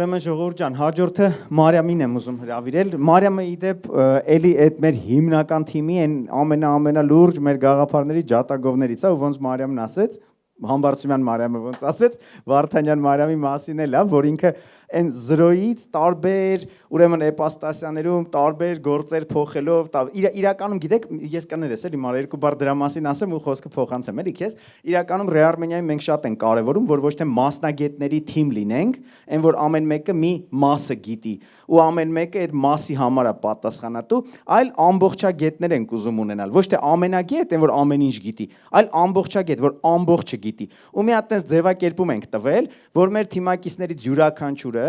ուրեմն ժողովուրդ ջան, հաջորդը Մարիամին եմ ուզում հրավիրել։ Մարիամը իդեպ էլի այդ մեր հիմնական թիմի այն ամենալուրջ մեր գաղափարների ջատագովներից է, ու ոնց Մարիամն ասեց, Համբարձումյան Մարիամը ոնց ասեց, Վարդանյան Մարիամի մասին է լավ, որ ինքը այն 0-ից տարբեր, ուրեմն էպաստասիաներում տարբեր գործեր փոխելով, իրականում գիտեք, ես կներես էլի մար երկու բառ դրա մասին ասեմ ու խոսքը փոխանցեմ էլի քեզ, իրականում Ռեարմենիայում մենք շատ ենք կարևորում, որ ոչ թե մասնագետների թիմ լինենք, այն որ ամեն մեկը մի մասը գիտի ու ամեն մեկը այդ մասի համար է պատասխանատու, այլ ամբողջագետներ ենք ուզում ունենալ, ոչ թե ամենագետ, այն որ ամեն ինչ գիտի, այլ ամբողջագետ, որ ամբողջը գիտի։ Ու մի հատ այնպես ձևակերպում ենք տվել, որ մեր թիմակիցներից յուրաքանչյուրը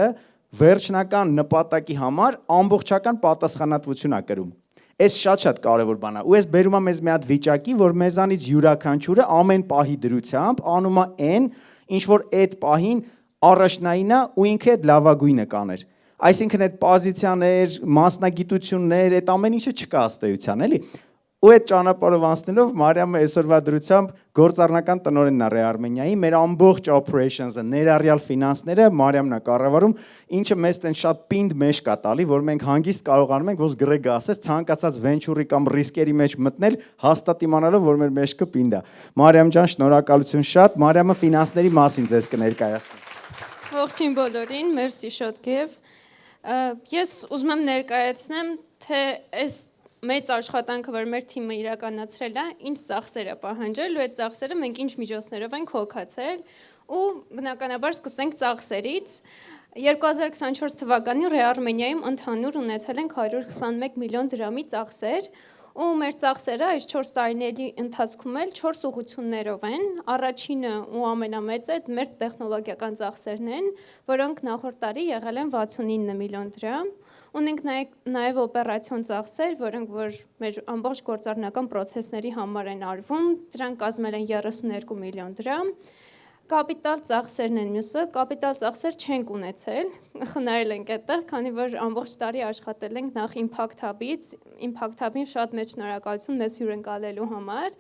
վերջնական նպատակի համար ամբողջական պատասխանատվություն է կրում։ Այս շատ կարևոր բան է։ Ու այս բերում է մեզ մի հատ վիճակի, որ մեզանից յուրաքանչյուրը ամեն պահի դրությամբ անում է այն, ինչ որ այդ պահին առաջնային է ու ինքը այդ լավագույնը կաներ։ Այսինքն այդ պոզիցիաներ, մասնագիտություններ, այդ ամեն ինչը չկա ըստ էության, էլի։ Ու այդ ճանապարհով անցնելով Մարիամը այսօրվա դրությամբ գործառնական տնօրենն է Ռեարմենիայի, մեր ամբողջ operations-ը, ներառյալ ֆինանսները Մարիամն է կառավարում, ինչը մեզ տեն շատ պինդ մեջ կա տալի, որ մենք հանգիստ կարողանում ենք, ոնց Գրեգը ասեց, ցանկացած վենչուրի կամ ռիսկերի մեջ մտնել, հաստատ իմանալով, որ մեր մեջքը պինդ է։ Մարիամ ջան, շնորհակալություն շատ, Մարիամը ֆինանսների մասին ձեզ կներկայացնի։ Ողջույն բոլորին, մերսի շոթգև։ Ես ուզում եմ ներկայացնեմ, թե այս մեծ աշխատանքը, որ մեր թիմը իրականացրել է, ինչ ծախսեր է պահանջել, ու այդ ծախսերը մենք ինչ միջոցներով ենք հոգացել, ու բնականաբար սկսենք ծախսերից։ 2024 թվականին Ռեարմենիայում ընդհանուր ունեցել ենք 121 միլիոն դրամի ծախսեր, ու մեր ծախսերը այս 4 տարիների ընթացքում էլ 4 ուղղություններով են։ Առաջինը ու ամենամեծը մեր տեխնոլոգիական ծախսերն են, որոնք նախորդ տարի եղել են 69 միլիոն դրամ։ Ունենք նաև օպերացիոն ծախսեր, որոնք որ մեր ամբողջ գործառնական պրոցեսների համար են արվում, դրանք կազմել են 32 միլիոն դրամ։ Կապիտալ ծախսերն են մյուսը, կապիտալ ծախսեր չենք ունեցել, խնայել ենք այդտեղ, քանի որ ամբողջ տարի աշխատել ենք նախ Impact Hub-ից, Impact Hub-ին շատ մեծ շնորհակալություն մեզ հյուրընկալելու համար։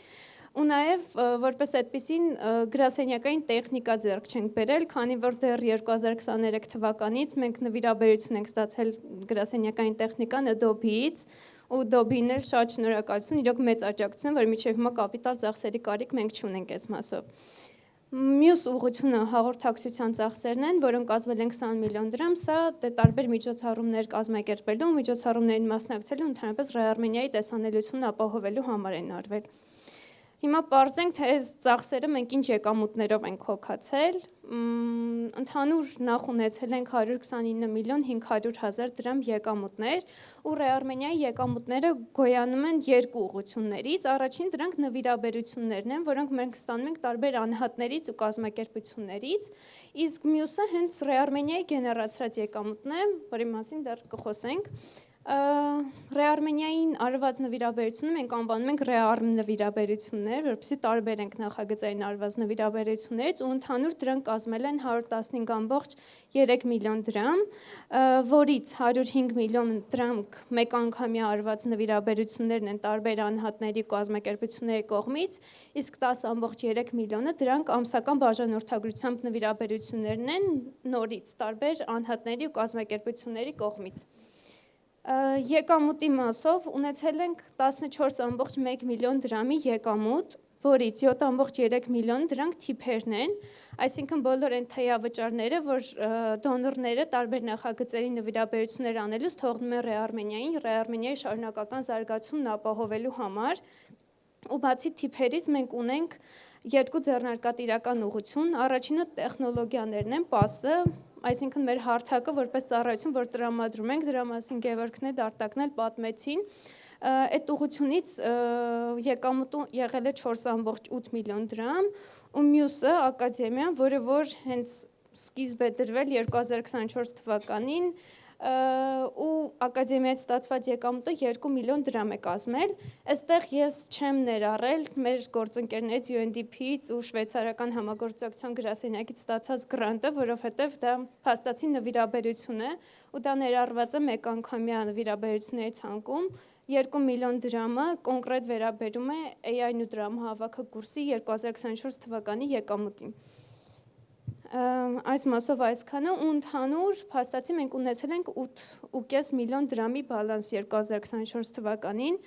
Ու նաև որպես այդպիսին գրասենյակային տեխնիկա ձեռք չենք բերել, քանի որ դեռ 2023 թվականից մենք նվիրաբերություն ենք ստացել գրասենյակային տեխնիկան Adobe-ից, ու Adobe-ին էլ շատ շնորհակալություն, իրոք մեծ աջակցություն, որ մինչև հիմա կապիտալ ծախսերի կարիք մենք չունենք այս մասով։ Մյուս ուղղությունը հաղորդակցության ծախսերն են, որոնք կազմել են 20 միլիոն դրամ, սա տարբեր միջոցառումներ կազմակերպելու, միջոցառումներին մասնակցելու, ընդհանրապես Ռեարմենիայի տեսանելիությունն ապահովելու համար են արվել։ Հիմա պարզենք, թե այս ծախսերը մենք ինչ եկամուտներով ենք հոգացել, ընդհանուր նախ ունեցել ենք 129 միլիոն 500 հազար դրամ եկամուտներ, ու Ռեարմենիայի եկամուտները գոյանում են երկու ուղղություններից, առաջին դրանք նվիրաբերություններն են, որոնք մենք ստանում ենք տարբեր անհատներից ու կազմակերպություններից, իսկ մյուսը հենց Ռեարմենիայի գեներացրած եկամուտն է, որի մասին դեռ կխոսենք։ Ռեարմենիային արված նվիրաբերությունը մենք անվանում ենք Ռեարմ նվիրաբերություններ, որովհետեւ տարբեր ենք նախագծային արված նվիրաբերություններից ու ընդհանուր դրանք կազմել են 115.3 միլիոն դրամ, որից 105 միլիոն դրամ մեկ անգամյա արված նվիրաբերություններն են տարբեր անհատների կազմակերպությունների կողմից, իսկ 10.3 միլիոնը դրանք ամսական բաժանորդագրությամբ նվիրաբերություններն են նորից տարբեր անհատների ու կազմակերպությունների կողմից։ Եկամուտի մասով ունեցել ենք 14.1 միլիոն դրամի եկամուտ, որից 7.3 միլիոն դրանք թիփերն են, այսինքն բոլոր այն թեյավճարները, որ դոնորները տարբեր նախագծերի նվիրաբերություններ անելուց թողնում են Ռեարմենիային, Ռեարմենիայի շարունակական զարգացումն ապահովելու համար, ու բացի թիփերից մենք ունենք երկու ձեռնարկատիրական ուղղություն, առաջինը տեխնոլոգիաներն են, PaaS-ը, այսինքն մեր հարթակը որպես ծառայություն, որ տրամադրում ենք, դրա մասին Գևորգն էլ Արտակն էլ պատմեցին, այդ ուղղությունից եկամուտը եղել է 4.8 միլիոն դրամ, ու մյուսը ակադեմիան, որը որ հենց սկիզբ է դրվել 2024 թվականին, ու ակադեմիայից ստացված եկամուտը 2 միլիոն դրամ է կազմել, այստեղ ես չեմ ներառել մեր գործընկերներից UNDP-ից ու շվեյցարական համագործակցության գրասենյակից ստացած գրանտը, որովհետև դա փաստացի նվիրաբերություն է, ու դա ներառված է մեկ անգամյա նվիրաբերությունների ցանկում, 2 միլիոն դրամը կոնկրետ վերաբերում է AI-ն ու դրամահավաքը կուրսի 2024 թվականի եկամուտին։ այս մասով այսքանը ու ընդհանուր փաստացի մենք ունեցել ենք 8.5 միլիոն դրամի բալանս 2024 թվականին։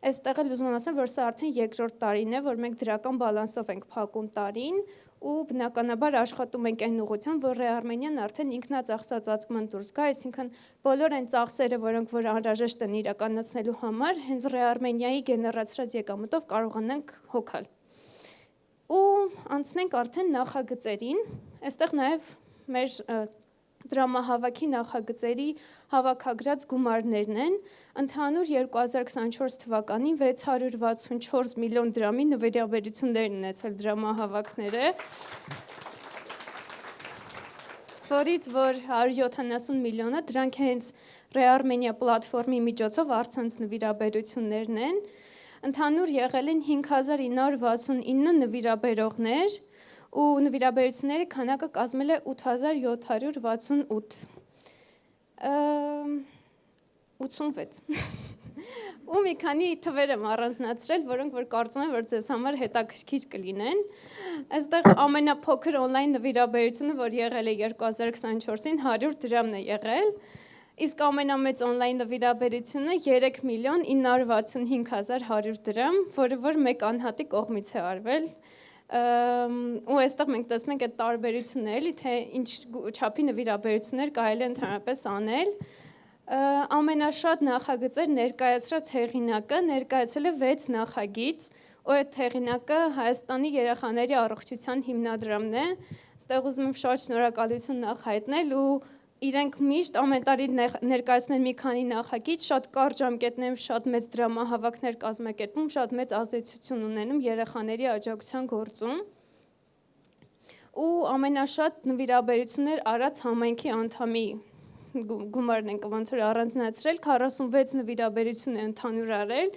Այստեղ էլ ուզում եմ ասեմ, որ սա արդեն երկրորդ տարին է, որ մենք դրական բալանսով ենք փակում տարին ու բնականաբար աշխատում ենք այն ուղղությամբ, որ Ռեարմենիան արդեն ինքնածախսածածկման դուրս գա, այսինքն բոլոր այն ծախսերը, որոնք որ անհրաժեշտ են իրականացնելու համար, հենց Ռեարմենիայի գեներացրած եկամուտով կարողանանք հոգալ։ Ու անցնենք արդեն նախագծերին, այստեղ նաև մեր դրամահավաքի նախագծերի հավաքագրած գումարներն են, ընդհանուր 2024 թվականին 664 միլիոն դրամի նվիրաբերություններ ունեցել դրամահավաքները, որից որ 170 միլիոնը դրանք հենց Ռեարմենիա պլատֆորմի միջոցով առցանց նվիրաբերություններն են, ընդհանուր եղել են 5969 նվիրաբերողներ ու նվիրաբերությունների քանակը կազմել է 8768 86 ու մի քանի թվեր եմ առանձնացրել, որոնք որ կարծում եմ, որ ձեզ համար հետաքրքիր կլինեն։ Այստեղ ամենափոքր օնլայն նվիրաբերությունը, որ եղել է 2024-ին 100 դրամն է եղել, իսկ ամենամեծ օնլայն նվիրաբերությունը 3 միլիոն 965 հազար 100 դրամ, որը որ մեկ անհատի կողմից է արվել։ Ու այստեղ մենք տեսնում ենք այդ տարբերությունները, թե ինչ չափի նվիրաբերություններ կարելի է ընդհանրապես անել։ Ամենաշատ նախագծեր ներկայացրած հեղինակը ներկայացել է 6 նախագիծ, ու այդ հեղինակը Հայաստանի երեխաների առողջության հիմնադրամն է։ Այստեղ ուզում եմ շատ շնորհակալություն նախհայտնել ու իրենք միշտ ամեն տարի ներկայացնում են մի քանի նախագիծ, շատ կարճ ժամկետներում շատ մեծ դրամահավաքներ կազմակերպում, շատ մեծ ազդեցություն ունենում երեխաների աջակցության գործում։ Ու ամենաշատ նվիրաբերություններ արած համայնքի անդամի գումարն են ոնց որ առանձնացրել, 46 նվիրաբերություն է ընդհանուր արել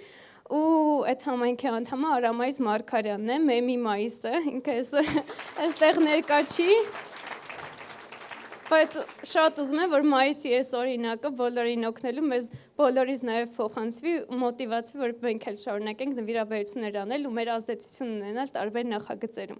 ու այդ համայնքի անդամը Արամայիս Մարգարյանն է, Մեմի Մայիսը, ինքը այստեղ ներկա չի, բայց շատ ուզում եմ, որ Մայիսի այս օրինակը բոլորին օգնելու մեզ բոլորից նաև փոխանցվի մոտիվացվի, որ մենք էլ շարունակենք նվիրաբերություններ անել ու մեր ազդեցություն ունենալ տարբեր նախագծերում։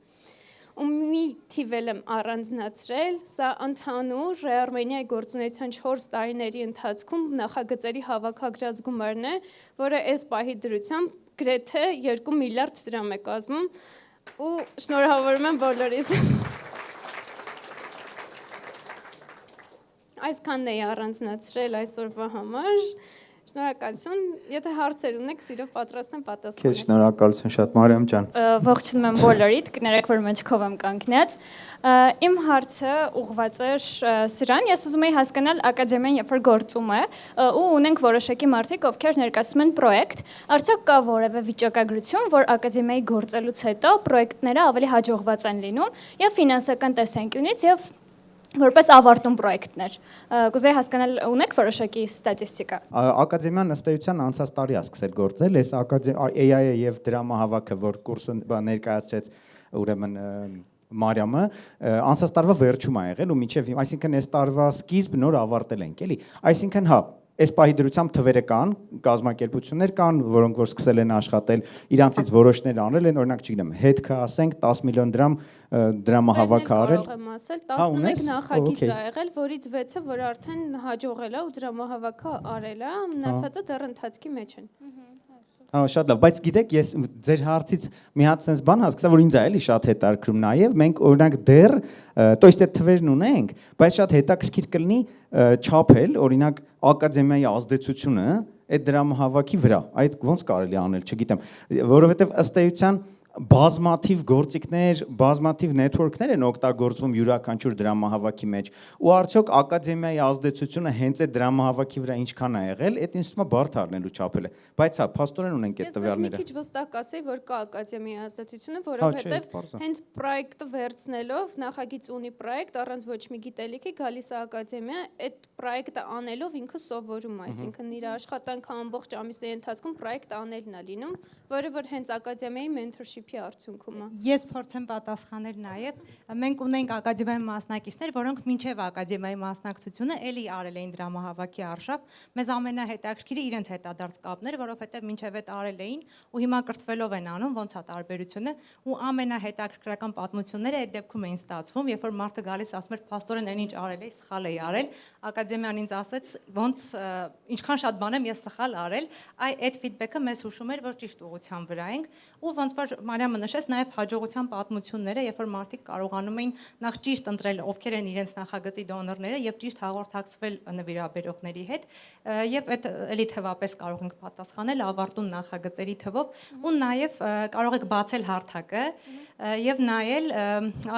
Ու մի թիվ եմ առանձնացրել, սա ընդհանուր Ռեարմենիայի գործունեության 4 տարիների ընթացքում նախագծերի հավաքագրած գումարն է, որը այս պահի դրությամբ գրեթե 2 միլիարդ դրամ է կազմում ու շնորհավորում եմ բոլորիս։ Այսքանն էի առանձնացրել այսօրվա համար, շնորհակալություն, եթե հարցեր ունեք, սիրով պատրաստ եմ պատասխանել։ Քեզ շնորհակալություն շատ, Մարիամ ջան։ Ողջունում եմ բոլորիդ, կներեք, որ մեջքով եմ կանգնած։ Իմ հարցը ուղղված էր սրան, ես ուզում եի հասկանալ ակադեմիան երբ որ գործում է ու ունենք որոշակի մարդիկ, ովքեր ներկայացնում են պրոյեկտ, արդյոք կա որևէ վիճակագրություն, որ ակադեմիայի գործելուց հետո պրոյեկտները ավելի հաջողված են լինում եւ ֆինանսական տեսանկյունից եւ որպես ավարտում պրոյեկտներ։ Կուզեի հասկանալ, ունեք որոշակի ստատիստիկա։ Ակադեմիան ըստ էության անցած տարի է սկսել գործել, այս AI-ը եւ դրամահավաքը, որ կուրսը ներկայացրեց ուրեմն Մարիամը, անցած տարվա վերջում է եղել ու մինչեւ, այսինքն այս տարվա սկիզբ նոր ավարտել ենք, էլի։ Այսինքն հա, այս պահի դրությամբ թվերը կան, կազմակերպություններ կան, որոնք որ սկսել են աշխատել, իրանցից որոշներ անել են, օրինակ, չգիտեմ, հետքը ասենք 10 միլիոն դրամ դրամահավաք արել։ Կարող եմ ասել, 11 նախագիծ ա եղել, որից 6-ը որ արդեն հաջողել է ու դրամահավաքը արել է, մնացածը դեռ ընթացքի մեջ են։ Հա, շատ լավ, բայց գիտեք, ես ձեր հարցից մի հատ sense բան հասկացա, որ ինձ է էլի շատ հետաքրքրում նաև, մենք օրինակ դեռ, то есть այդ թվերն ունենք, բայց շատ հետաքրքիր կլինի չափել, օրինակ ակադեմիայի ազդեցությունը այդ դրամահավաքի վրա, այդ ոնց կարելի անել, չգիտեմ, որովհետև ըստ էության բազմաթիվ գործիքներ, բազմաթիվ network-ներ են օգտագործվում յուրաքանչյուր դրամահավաքի մեջ, ու արդյոք ակադեմիայի ազդեցությունը հենց այդ դրամահավաքի վրա ինչքան է եղել, այդ ինձ թվում է բարդ առնելու չափելը, բայց հա, փաստորեն ունենք այդ տվյալները։ Ես մի քիչ վստահ կասեի, որ կա ակադեմիայի ազդեցությունը, որովհետև հենց պրոյեկտը վերցնելով, նախագիծ ունի պրոյեկտ, առանց ոչ մի գիտելիքի գալիս է ակադեմիա, այդ պրոյեկտը անելով ինքը սովորում է, այսինքն իր աշխատանքը ամբողջ ամիսների ընթացքում պրոյեկտ անելն է լինում, որը որ հենց ակադեմիայի mentorship թիփի արդյունքում է։ Ես փորձեմ պատասխանել նաև, մենք ունենք ակադեմիայի մասնակիցներ, որոնք մինչև ակադեմիայի մասնակցությունը էլի արել էին դրամահավաքի արշավ, մեզ ամենահետաքրքիրը իրենց հետադարձ կապներ, որովհետև մինչև այդ արել էին ու հիմա կրթվելով են անում, ոնց է տարբերությունը, ու ամենահետաքրքրական պատմությունները այդ դեպքում էին ստացվում, երբ որ մարդը գալիս ասում էր փաստորեն այն ինչ արել էի, սխալ էի արել, ակադեմիան ինձ ասեց, ոնց ինչքան շատ բան եմ ես սխալ արել, այդ ֆիդբեքը մեզ հուշում էր, որ ճիշտ ուղղության վրա ենք, ու ոնց որ Մարիամը նշեց, նաև հաջողության պատմությունները, երբ որ մարդիկ կարողանում էին նախ ճիշտ ընտրել ովքեր են իրենց նախագծի դոնորները եւ ճիշտ հաղորդակցվել նվիրաբերողների հետ, եւ այդ էլի թվապես կարող ենք պատասխանել ավարտուն նախագծերի թվով, ու նաև կարող եք բացել հարթակը եւ նայել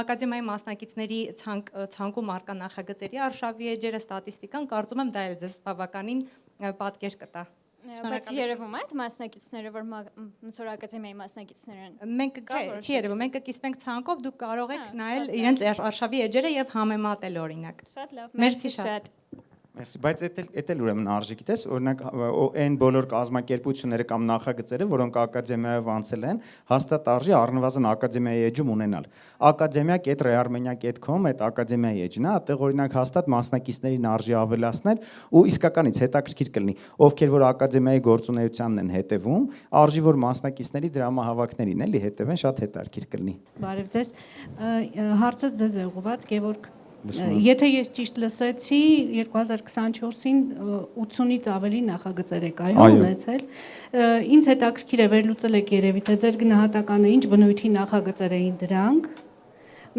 ակադեմիայի մասնակիցների ցանկում արկա նախագծերի արշավի էջերը, ստատիստիկան, կարծում եմ դա էլ ձեզ բավականին պատկեր կտա։ Բայց երևում է այդ մասնակիցները, որ Մոնտեսորի ակադեմիայի մասնակիցներ են։ Մենք չի երևում, մենք կկիսվենք ցանկով, դուք կարող եք նայել իրենց արշավի էջերը եւ համեմատել օրինակ։ Շատ լավ, Մերսի շատ։ Մերսի, բայց էդ էլ ուրեմն արժի գիտես, օրինակ այն բոլոր կազմակերպությունները կամ նախագծերը, որոնք ակադեմիայով անցել են, հաստատ արժի առնվազն ակադեմիայի էջում ունենալ։ Academia.rearmenia.com այդ ակադեմիայի էջն է, այդտեղ օրինակ հաստատ մասնակիցներին արժի ավելացնել ու իսկականից հետաքրքիր կլինի, ովքեր որ ակադեմիայի գործունեությանն են հետևում, արժի որ մասնակիցների դրամահավաքներին էլի հետևեն, շատ հետաքրքիր կլինի։ Բարև ձեզ, հարցը ձեզ է ուղղված, Գևորգ։ Եթե ես ճիշտ լսեցի, 2024-ին 80-ից ավելի նախագծեր եք ունեցել, ինձ հետաքրքիր է վերլուծել եք երևի, թե ձեր գնահատականը ինչ բնույթի նախագծեր էին դրանք,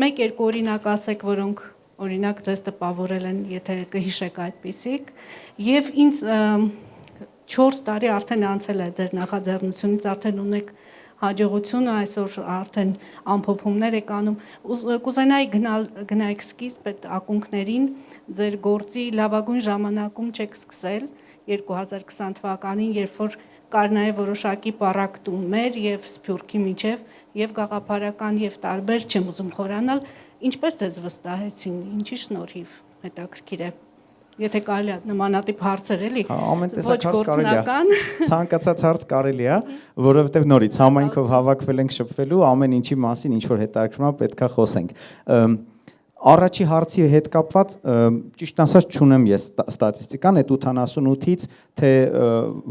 մեկ-երկու օրինակ ասեք, որոնք օրինակ ձեզ տպավորել են, եթե կհիշեք այդպիսիք, եւ ինձ 4 տարի արդեն անցել է ձեր նախաձեռնությունից, արդեն ունեք հաջողությունը, այսօր արդեն ամփոփումներ եք անում, կուզենայի գնայք սկիզբ այդ ակունքներին, ձեր գործի լավագույն ժամանակում չեք սկսել 2020 թվականին, երբ որ կար նաև որոշակի պառակ տուններ եւ Սփյուռքի միջև եւ գաղափարական եւ տարբեր չեմ ուզում խորանալ, ինչպես ձեզ վստահեցին, ինչի շնորհիվ, հետաքրքիր է։ Եթե կարելի է նմանատիպ հարցեր էլի, ամեն տեսակ հարց կարելի է, ցանկացած հարց կարելի է, որովհետև նորից համայնքով հավաքվել ենք շփվելու, ամեն ինչի մասին ինչ որ հետաքրքրում է, պետքա խոսենք։ Առաջի հարցի հետ կապված ճիշտ ասած չունեմ ես ստատիստիկան այդ 88-ից թե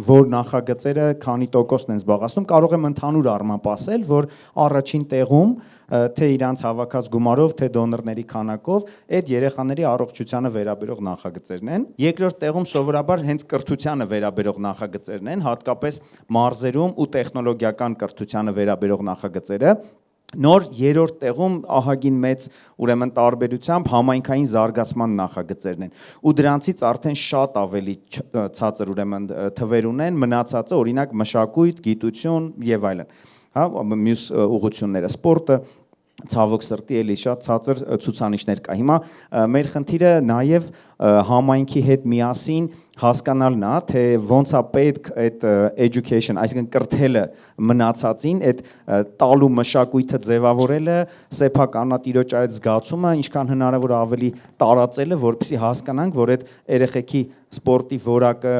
որ նախագծերը քանի տոկոսն են զբաղեցնում, կարող եմ ընդհանուր առմամբ ասել, որ առաջին տեղում թե իրանց հավաքած գումարով, թե դոնորների քանակով այդ երեխաների առողջությանը վերաբերող նախագծերն են։ Երկրորդ տեղում սովորաբար հենց կրթությանը վերաբերող նախագծերն են, հատկապես մարզերում ու տեխնոլոգիական կրթությանը վերաբերող նախագծերը։ Նոր երրորդ տեղում ահագին մեծ ուրեմն տարբերությամբ համայնքային զարգացման նախագծերն են ու դրանցից արդեն շատ ավելի ցածր ուրեմն թվեր ունեն մնացածը օրինակ մշակույթ, գիտություն եւ այլն, հա, մյուս ուղղությունները, սպորտը ցավոք սրտի էլի շատ ցածր ցուցանիշներ կա։ Հիմա մեր խնդիրը նաև համայնքի հետ միասին հասկանալն է, թե ոնց է պետք այդ education, այսինքն կրթելը մնացածին, այդ տալու մշակույթը ձևավորելը, սեփականատիրոջ այդ զգացումը ինչքան հնարավոր ավելի տարածելը, որպեսզի հասկանանք, որ այդ երեխեքի սպորտի որակը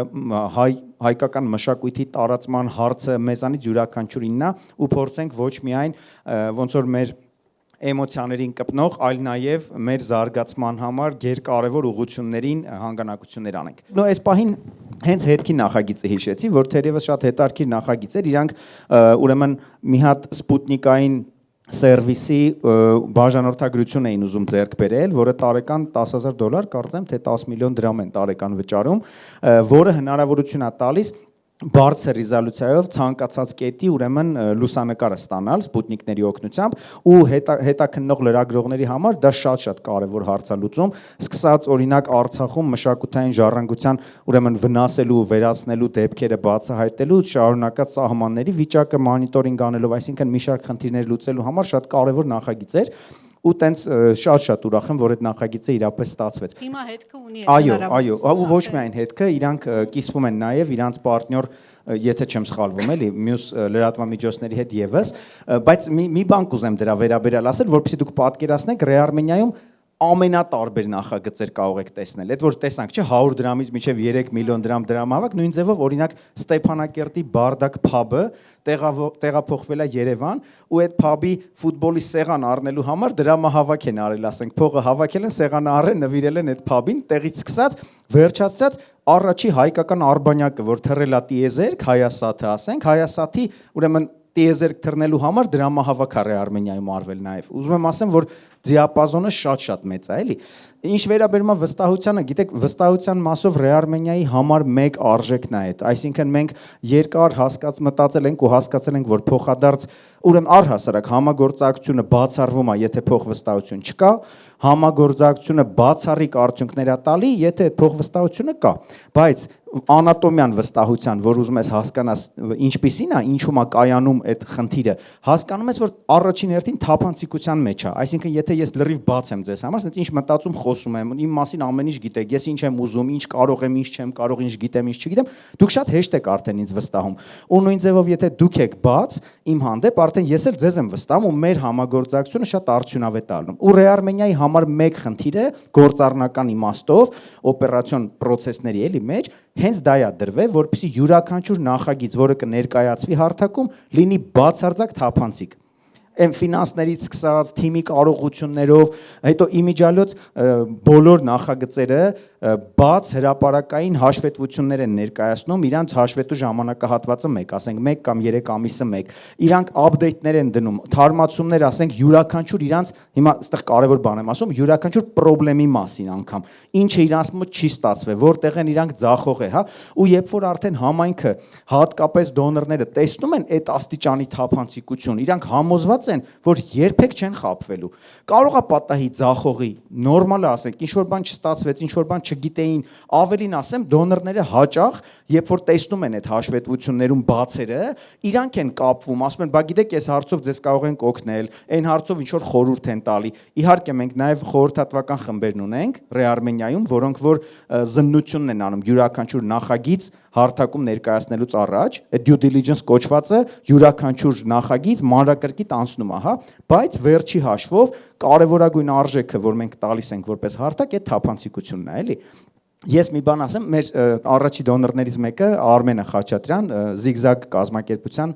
հայկական մշակույթի տարածման հարցը մեզանից յուրաքանչյուրինն է ու փորձենք ոչ միայն ոնց որ մեր էմոցիաներին կպնող, այլ նաև մեր զարգացման համար գերկարևոր ուղղություններին հանգանակություններ անենք։ Նո այս պահին հենց հետքի նախագիծը հիշեցի, որ թերևս շատ հետաքրքիր նախագիծ էր, իրանք ուրեմն մի հատ սպուտնիկային սերվիսի բաժանորդագրություն էին ուզում ձեռք բերել, որը տարեկան $10,000, կարծեմ թե 10 միլիոն դրամ են տարեկան վճարում, որը հնարավորություն է տալիս բարձր ռեզոլյուցիայով ցանկացած կետի ուրեմն լուսանկարը ստանալ սպուտնիկների օգնությամբ ու հետաքննող լրագրողների համար դա շատ կարևոր հարց է լուծում, սկսած օրինակ Արցախում մշակութային ժառանգության ուրեմն վնասելու, վերացնելու դեպքերը բացահայտելու, շարունակած սահմանների վիճակը մոնիտորինգ անելով, այսինքն մի շարք խնդիրներ լուծելու համար շատ կարևոր նախագիծ էր ու տենց շատ ուրախ եմ, որ այդ նախագիծը իրապես ստացվեց։ Հիմա հետքը ունի Այո, ու ոչ միայն հետքը, իրանք կիսվում են նաև իրանց պարտներ, եթե չեմ սխալվում, էլի, մյուս լրատվամիջոցների հետ եւս, բայց մի բան կուզեմ դրա վերաբերյալ ասել, որովհետեւ դուք պատկերացնեք Ռեարմենիայում ամենատարբեր նախագծեր կարող եք տեսնել։ Այդ որ տեսանք, չէ, 100 դրամից մինչև 3 միլիոն դրամ դրամահավաք, նույն ձևով օրինակ Ստեփանակերտի Բարդակ փաբը տեղափոխվել է Երևան ու այդ փաբի ֆուտբոլի սեղան առնելու համար դրամահավաք են արել, ասենք, փողը հավաքել են, սեղանը առել, նվիրել են այդ փաբին, տեղից սկսած, վերջացրած առաջի հայկական արբանյակը, որ թռել է տիեզերք, Հայասաթը, ասենք, Հայասաթի, ուրեմն տիեզերք թռնելու համար դրամահավաք արել Արմենիայում արվել նաև։ Ուզում եմ ասեմ, որ դիապազոնը շատ մեծ է, էլի։ Ինչ վերաբերում է վստահությանը, գիտեք, վստահության մասով Ռեարմենիայի համար մեկ արժեքն է այդ, այսինքն մենք երկար մտածել ենք ու հասկացել ենք, որ փոխադարձ, ուրեմն առհասարակ համագործակցությունը բացառվում է, եթե փոխվստահություն չկա, համագործակցությունը բացառիկ արդյունքներ է տալի, եթե այդ փոխվստահությունը կա, բայց անատոմիան վստահության, որ ուզում ես հասկանաս ինչպիսին է, ինչու՞մ է կայանում այդ խնդիրը, հասկանում ես, որ առաջին հերթին թափանցիկության մեջ է, այսինքն եթե ես լրիվ բաց եմ ձեզ համար, ասես ինչ մտածում խոսում եմ, իմ մասին ամեն ինչ գիտեք, ես ինչ եմ ուզում, ինչ կարող եմ, ինչ չեմ կարող, ինչ գիտեմ, ինչ չգիտեմ, դուք շատ հեշտ եք արդեն ինձ վստահում։ Ու նույն ձևով եթե դուք եք բաց իմ հանդեպ, արդեն ես էլ ձեզ եմ վստահում ու մեր համագործակցությունը շատ արդյունավետ է ալնում։ Ու Ռեարմենիայի համար մեկ խնդիրը գործառնական իմաստով օպերացիոն process-ների էլի մեջ հենց դա է դրվել, որպեսզի յուրաքանչյուր նախագիծ, որը կներկայացվի հարթակում, լինի բացարձակ թափանցիկ։ Այն ֆինանսներից սկսած, թիմի կարողություններով, հետո իմիջիալոց բոլոր նախագծերը բաց հրապարակային հաշվետվություններ են ներկայացնում, իրանց հաշվետու ժամանակահատվածը մեկ, ասենք 1 կամ 3 ամիսը մեկ, իրանք update-ներ են դնում, թարմացումներ, ասենք յուրաքանչյուր իրանց, հիմա այստեղ կարևոր բան եմ ասում, յուրաքանչյուր խնդրի մասին անգամ, ինչը իրանց մոտ չի ստացվել, որտեղ են իրանք ձախող է, հա, ու երբ որ արդեն համայնքը, հատկապես դոնորները տեսնում են այդ աստիճանի թափանցիկություն, իրանք համոզված են, որ երբեք չեն խաբվելու։ Կարող է պատահի ձախողի, նորմալ է, ասենք, ինչ որ բան չստացվեց, ինչ որ բան չգիտեին, ավելին ասեմ, դոնորները հաճախ, երբ որ տեսնում են այդ հաշվետվություններում բացերը, իրանք են կապվում, ասում են, բա գիտեք, այս հարցով ձեզ կարող ենք օգնել, այն հարցով ինչ որ խորհուրդ են տալի։ Իհարկե մենք նաև խորհրդատվական խմբերն ունենք Ռեարմենիայում, որոնք որ զննությունն են անում յուրաքանչյուր նախագիծ հարթակում ներկայացնելուց առաջ, այդ due diligence կոչվածը յուրաքանչյուր նախագիծ մանրակրկիտ անցնում է, հա, բայց վերջի հաշվով կարևորագույն արժեքը, որ մենք տալիս ենք որպես հարթակ, այդ թափանցիկությունն է, էլի։ Ես մի բան ասեմ, մեր առաջի դոնորներից մեկը Արմենը Խաչատրյան, Zigzag կազմակերպության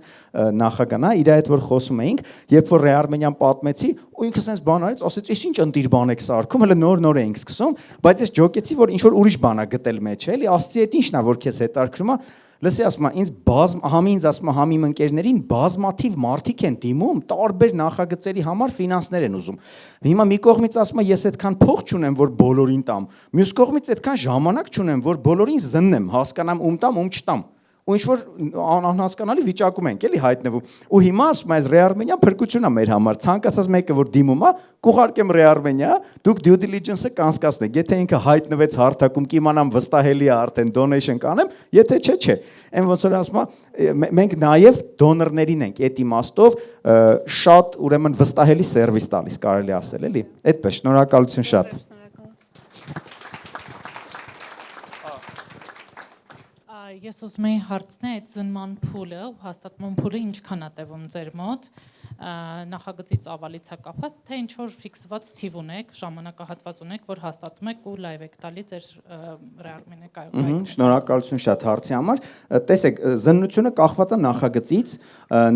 նախագահն է, իր հետ որ խոսում էինք, երբ որ Ռեարմենիան պատմեցի, ու ինքը sense բան արեց, ասեց, «Էս ինչ ընտիր բան եք սարքում, հələ նոր էինք սկսում», բայց ես ջոկեցի, որ ինչ որ ուրիշ բան է գտել մեջ, էլի, ասացի, «Այդ ինչն է, որ քեզ հետաքրքրում է»։ Լսի, ասում եմ, ինձ ասում եմ, իմ ընկերներին բազմաթիվ մարդիկ են դիմում, տարբեր նախագծերի համար ֆինանսներ են ուզում։ Հիմա մի կողմից ասում եմ, ես այդքան փող չունեմ, որ բոլորին տամ, մյուս կողմից այդքան ժամանակ չունեմ, որ բոլորին զննեմ, հասկանամ ում տամ, ում չտամ։ Ու ինչ որ անհասկանալի վիճակում ենք, էլի հայտնվում։ Ու հիմա ասում եմ, Ռեարմենիա փրկություն է մեր համար, ցանկացած մեկը որ դիմում է, կուղարկեմ Ռեարմենիա, դուք due diligence-ը կանցկացնեք, եթե ինքը հայտնվեց հարթակում, կիմանամ վստահելի է արդեն donation կանեմ, եթե չէ։ Այն ոնց որ ասում եմ, մենք նաև դոնորներին ենք այդ իմաստով շատ ուրեմն վստահելի սերվիս տալիս, կարելի ասել, էլի։ Այդպես, շնորհակալություն շատ։ Ես ուզում եի հարցնել այդ զնման փուլը, հաստատման փուլը ինչքան է տևում ձեր մոտ, նախագծի ծավալից է կապված, թե ինչ որ ֆիքսված թիվ ունեք, ժամանակահատված ունեք, որ հաստատում եք ու լայվ եք տալի ձեր Ռեարմենիայում։ Շնորհակալություն շատ հարցի համար։ Տեսեք, զննությունը կախված է նախագծից,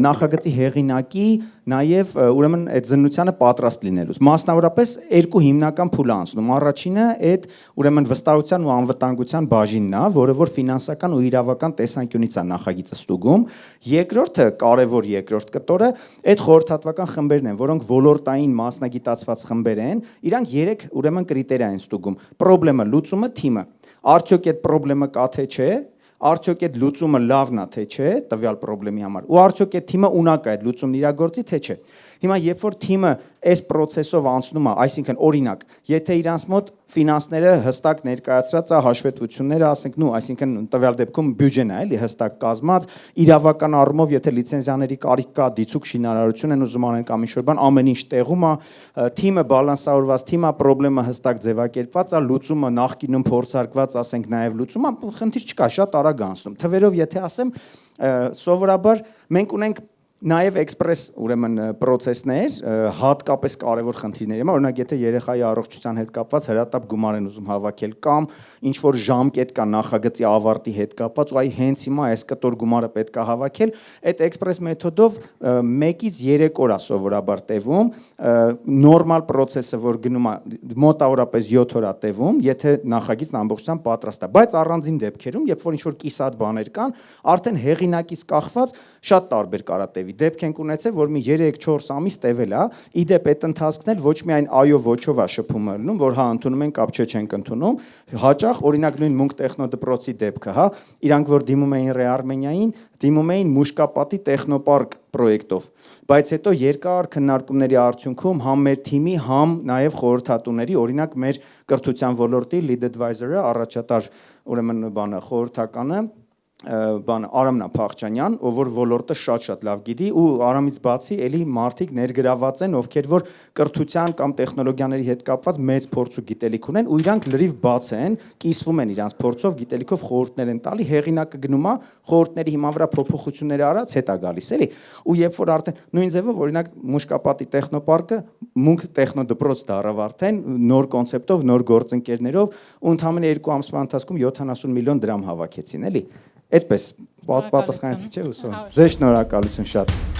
նախագծի հեղինակի, նաև ուրեմն այդ զննությանը պատրաստ լինելուց։ Մասնավորապես երկու հիմնական փուլ անցնում։ Առաջինը այդ ուրեմն վստահության ու անվտանգության բաժինն է, որը որ ֆինանսական ու իրավական տեսանկյունից է նախագիծը ստուգում։ Երկրորդը, կարևոր երկրորդ կտորը, այդ խորհրդատվական խմբերն են, որոնք ոլորտային մասնագիտացված խմբեր են, իրանք 3 ուրեմն կրիտերիա են ստուգում։ Պրոբլեմը, լուծումը, թիմը։ Արդյոք այդ պրոբլեմը կա թե չէ, արդյոք այդ լուծումը լավն է թե չէ, տվյալ պրոբլեմի համար, ու արդյոք այդ թիմը ունակ է այդ լուծումն իրագործի թե չէ։ Հիմա երբ որ թիմը այս process-ով անցնում է, այսինքն օրինակ, եթե իրանց մոտ ֆինանսները հստակ ներկայացրած է, հաշվետվությունները, ասենք, այսինքն տվյալ դեպքում բյուջեն է, էլի հստակ կազմած, իրավական առումով, եթե լիցենզիաների կարիք կա, դիցուք շինարարություն են ուզում անեն կամ ինչ-որ բան, ամեն ինչ տեղում է, թիմը բալանսավորված, թիմը պրոբլեմը հստակ ձևակերպված է, լուծումը նախկինում փորձարկված, ասենք, նաև լուծումը, խնդիր չկա, շատ արագ անցնում։ Թվերով եթե ասեմ, սովորաբար մենք ունենք Նաև էքսպրես ուրեմն process-ներ, հատկապես կարևոր խնդիրներ եմա, օրինակ եթե երեխայի առողջության հետ կապված հրատապ գումար են ուզում հավաքել կամ ինչ որ ժամկետ կա նախագծի ավարտի հետ կապված, ու այ հենց հիմա այս կտոր գումարը պետք է հավաքել, այդ էքսպրես մեթոդով 1-ից 3 օր է սովորաբար տևում, նորմալ process-ը որ գնում է մոտավորապես 7 օր է տևում, եթե նախագիծն ամբողջությամբ պատրաստ է, բայց առանձին դեպքերում, երբ որ ինչ որ կիսատ բաներ կան, արդեն հեղինակից կախված շատ տարբեր կարա տևի։ Դեպք ենք ունեցել, որ մի 3-4 ամիս տևել է, իդեպ այդ ընթացքն էլ ոչ միայն այո ոչով է շփումը լինում, որ հա ընդունում են կապ չենք ընդունում, հաճախ օրինակ նույն Մունք տեխնոդպրոցի դեպքը, հա, իրանք որ դիմում էին Ռեարմենիային, դիմում էին Մուշկապատի տեխնոպարկ պրոյեկտով, բայց հետո երկար քննարկումների արդյունքում համ մեր թիմի, համ նաև խորհրդատուների, օրինակ մեր կրթության ոլորտի lead advisor-ը, առաջատար ուրեմն բանը խորհրդականը Արամնա Փախչանյան, ով որ ոլորտը շատ լավ գիտի ու Արամից բացի էլի մարդիկ ներգրաված են, ովքեր որ կրթության կամ տեխնոլոգիաների հետ կապված մեծ փորձ ու գիտելիք ունեն ու իրանք լրիվ բաց են, կիսվում են իրանց փորձով, գիտելիքով խորհուրդներ են տալի, հեղինակը գնում է, խորհուրդների հիման վրա փոփոխություններ արած, հետա գալիս էլի։ Ու երբ որ արդեն նույն ձևով օրինակ Մուշկապատի տեխնոպարկը Մունք տեխնոդպրոց դառավ արդեն նոր կոնցեպտով, նոր գործընկերներով ու ընդամենը 2 ամսվա ընթացքում 70 միլիոն դրամ հավաքեցին, էլի։ Այդպես պատասխանեցի չէ՞ ուսում։ Ձեզ շնորհակալություն շատ։